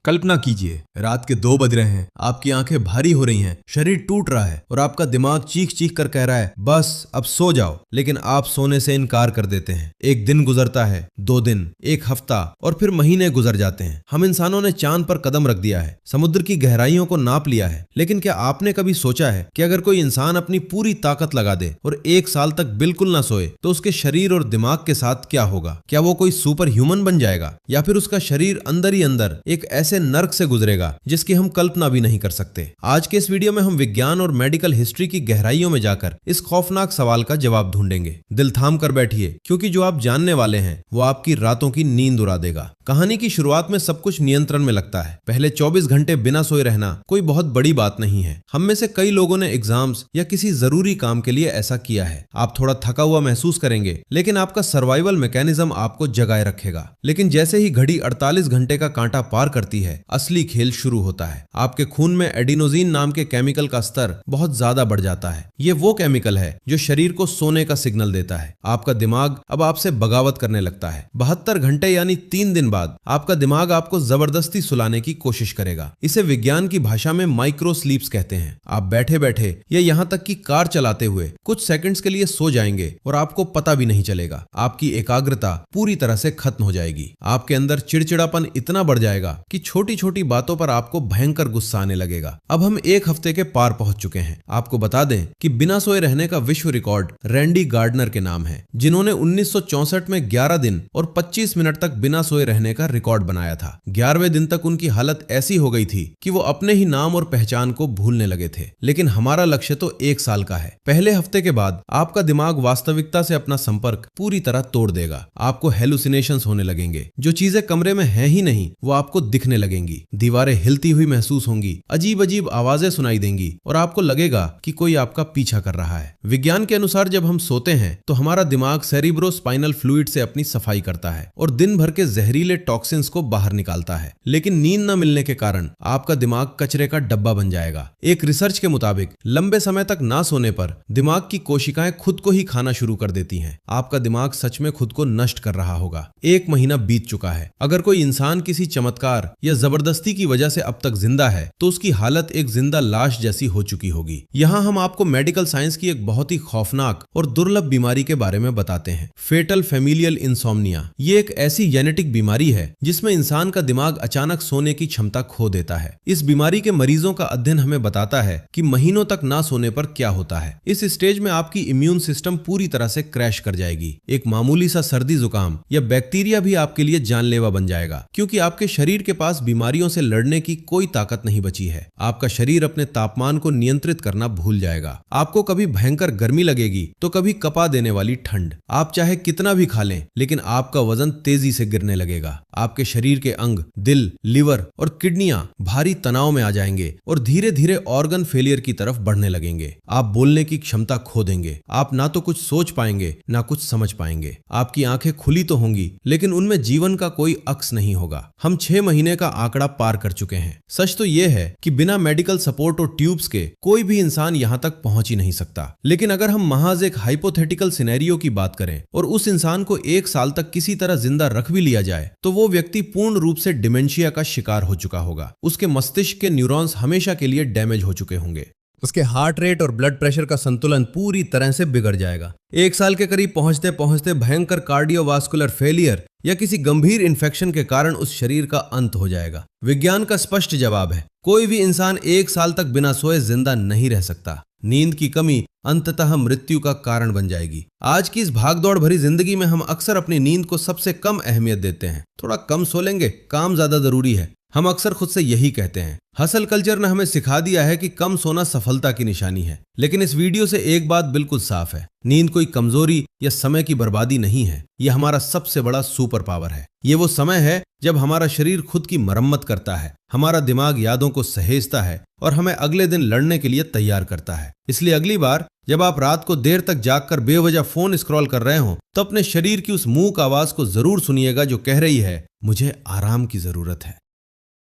कल्पना कीजिए, रात के 2 बज रहे हैं, आपकी आंखें भारी हो रही हैं, शरीर टूट रहा है और आपका दिमाग चीख चीख कर कह रहा है बस अब सो जाओ। लेकिन आप सोने से इनकार कर देते हैं। एक दिन गुजरता है, 2 दिन, एक हफ्ता और फिर महीने गुजर जाते हैं। हम इंसानों ने चांद पर कदम रख दिया है, समुद्र की गहराइयों को नाप लिया है। लेकिन क्या आपने कभी सोचा है कि अगर कोई इंसान अपनी पूरी ताकत लगा दे और 1 साल तक बिल्कुल ना सोए तो उसके शरीर और दिमाग के साथ क्या होगा? क्या वो कोई सुपर ह्यूमन बन जाएगा या फिर उसका शरीर अंदर ही अंदर एक ऐसे नर्क से गुजरेगा जिसकी हम कल्पना भी नहीं कर सकते। आज के इस वीडियो में हम विज्ञान और मेडिकल हिस्ट्री की गहराइयों में जाकर इस खौफनाक सवाल का जवाब ढूंढेंगे। दिल थाम कर बैठिए, क्योंकि जो आप जानने वाले हैं वो आपकी रातों की नींद उड़ा देगा। कहानी की शुरुआत में सब कुछ नियंत्रण में लगता है। पहले 24 घंटे बिना सोए रहना कोई बहुत बड़ी बात नहीं है। हम में से कई लोगों ने एग्जाम्स या किसी जरूरी काम के लिए ऐसा किया है। आप थोड़ा थका हुआ महसूस करेंगे, लेकिन आपका सर्वाइवल मैकेनिज्म आपको जगाए रखेगा। लेकिन जैसे ही घड़ी 48 घंटे का कांटा पार करती है, असली खेल शुरू होता है। आपके खून में एडिनोसिन नाम के केमिकल का स्तर बहुत ज्यादा बढ़ जाता है। ये वो केमिकल है जो शरीर को सोने का सिग्नल देता है। आपका दिमाग अब आपसे बगावत करने लगता है। 72 घंटे यानी 3 दिन बाद आपका दिमाग आपको जबरदस्ती सुलाने की कोशिश करेगा। इसे विज्ञान की भाषा में माइक्रो स्लीप्स कहते हैं। आप बैठे बैठे या यहाँ तक कि कार चलाते हुए कुछ सेकंड्स के लिए सो जाएंगे और आपको पता भी नहीं चलेगा। आपकी एकाग्रता पूरी तरह से खत्म हो जाएगी। आपके अंदर चिड़चिड़ापन इतना बढ़ जाएगा कि छोटी छोटी बातों पर आपको भयंकर गुस्सा आने लगेगा। अब हम 1 हफ्ते के पार पहुंच चुके हैं। आपको बता दें कि बिना सोए रहने का विश्व रिकॉर्ड रैंडी गार्डनर के नाम है, जिन्होंने 1964 में 11 दिन और 25 मिनट तक बिना सोए रहने का रिकॉर्ड बनाया था। 11वें दिन तक उनकी हालत ऐसी हो गई थी कि वो अपने ही नाम और पहचान को भूलने लगे थे। लेकिन हमारा लक्ष्य तो 1 साल का है। पहले हफ्ते के बाद आपका दिमाग वास्तविकता से अपना संपर्क पूरी तरह तोड़ देगा। आपको हेलुसिनेशंस होने लगेंगे। जो चीजें कमरे में है ही नहीं वो आपको दिखने लगेंगी। दीवारें हिलती हुई महसूस होंगी, अजीब अजीब आवाजें सुनाई देंगी और आपको लगेगा कि कोई आपका पीछा कर रहा है। विज्ञान के अनुसार जब हम सोते हैं तो हमारा दिमाग सेरिब्रोस्पाइनल फ्लूइड से अपनी सफाई करता है और दिन भर के जहरीले टॉक्सिन्स को बाहर निकालता है। लेकिन नींद न मिलने के कारण आपका दिमाग कचरे का डब्बा बन जाएगा। एक रिसर्च के मुताबिक लंबे समय तक ना सोने पर दिमाग की कोशिकाएं खुद को ही खाना शुरू कर देती हैं। आपका दिमाग सच में खुद को नष्ट कर रहा होगा। 1 महीना बीत चुका है। अगर कोई इंसान किसी चमत्कार या जबरदस्ती की वजह से अब तक जिंदा है तो उसकी हालत एक जिंदा लाश जैसी हो चुकी होगी। यहाँ हम आपको मेडिकल साइंस की एक बहुत ही खौफनाक और दुर्लभ बीमारी के बारे में बताते हैं, फेटल फैमिलियल इंसोम्निया। ये एक ऐसी जेनेटिक बीमारी है जिसमें इंसान का दिमाग अचानक सोने की क्षमता खो देता है। इस बीमारी के मरीजों का अध्ययन हमें बताता है कि महीनों तक ना सोने पर क्या होता है। इस स्टेज में आपकी इम्यून सिस्टम पूरी तरह से क्रैश कर जाएगी। एक मामूली सा सर्दी जुकाम या बैक्टीरिया भी आपके लिए जानलेवा बन जाएगा, क्योंकि आपके शरीर के पास बीमारियों से लड़ने की कोई ताकत नहीं बची है। आपका शरीर अपने तापमान को नियंत्रित करना भूल जाएगा। आपको कभी भयंकर गर्मी लगेगी तो कभी कपा देने वाली ठंड। आप चाहे कितना भी खा लें, लेकिन आपका वजन तेजी से गिरने लगेगा। आपके शरीर के अंग, दिल, लिवर और किडनियां भारी तनाव में आ जाएंगे और धीरे धीरे ऑर्गन फेलियर की तरफ बढ़ने लगेंगे। आप बोलने की क्षमता खो देंगे। आप ना तो कुछ सोच पाएंगे ना कुछ समझ पाएंगे। आपकी आंखें खुली तो होंगी, लेकिन उनमें जीवन का कोई अक्स नहीं होगा। हम 6 महीने का आंकड़ा पार कर चुके हैं। सच तो यह है कि बिना मेडिकल सपोर्ट और ट्यूब्स के कोई भी इंसान यहां तक पहुंच ही नहीं सकता। लेकिन अगर हम महज एक हाइपोथेटिकल सिनेरियो की बात करें और उस इंसान को 1 साल तक किसी तरह जिंदा रख भी लिया जाए तो वो व्यक्ति पूर्ण रूप से डिमेंशिया का शिकार हो चुका होगा। उसके मस्तिष्क के न्यूरॉन्स हमेशा के लिए डैमेज हो चुके होंगे। उसके हार्ट रेट और ब्लड प्रेशर का संतुलन पूरी तरह से बिगड़ जाएगा। 1 साल के करीब पहुंचते पहुंचते भयंकर कार्डियोवास्कुलर फेलियर या किसी गंभीर इन्फेक्शन के कारण उस शरीर का अंत हो जाएगा। विज्ञान का स्पष्ट जवाब है, कोई भी इंसान 1 साल तक बिना सोए जिंदा नहीं रह सकता। नींद की कमी अंततः मृत्यु का कारण बन जाएगी। आज की इस भागदौड़ भरी जिंदगी में हम अक्सर अपनी नींद को सबसे कम अहमियत देते हैं। थोड़ा कम सो लेंगे, काम ज्यादा जरूरी है। हम अक्सर खुद से यही कहते हैं। हसल कल्चर ने हमें सिखा दिया है कि कम सोना सफलता की निशानी है। लेकिन इस वीडियो से एक बात बिल्कुल साफ है, नींद कोई कमजोरी या समय की बर्बादी नहीं है। यह हमारा सबसे बड़ा सुपर पावर है। ये वो समय है जब हमारा शरीर खुद की मरम्मत करता है, हमारा दिमाग यादों को सहेजता है और हमें अगले दिन लड़ने के लिए तैयार करता है। इसलिए अगली बार जब आप रात को देर तक जागकर बेवजह फोन स्क्रॉल कर रहे हो तो अपने शरीर की उस मूक आवाज को जरूर सुनिएगा जो कह रही है, मुझे आराम की जरूरत है।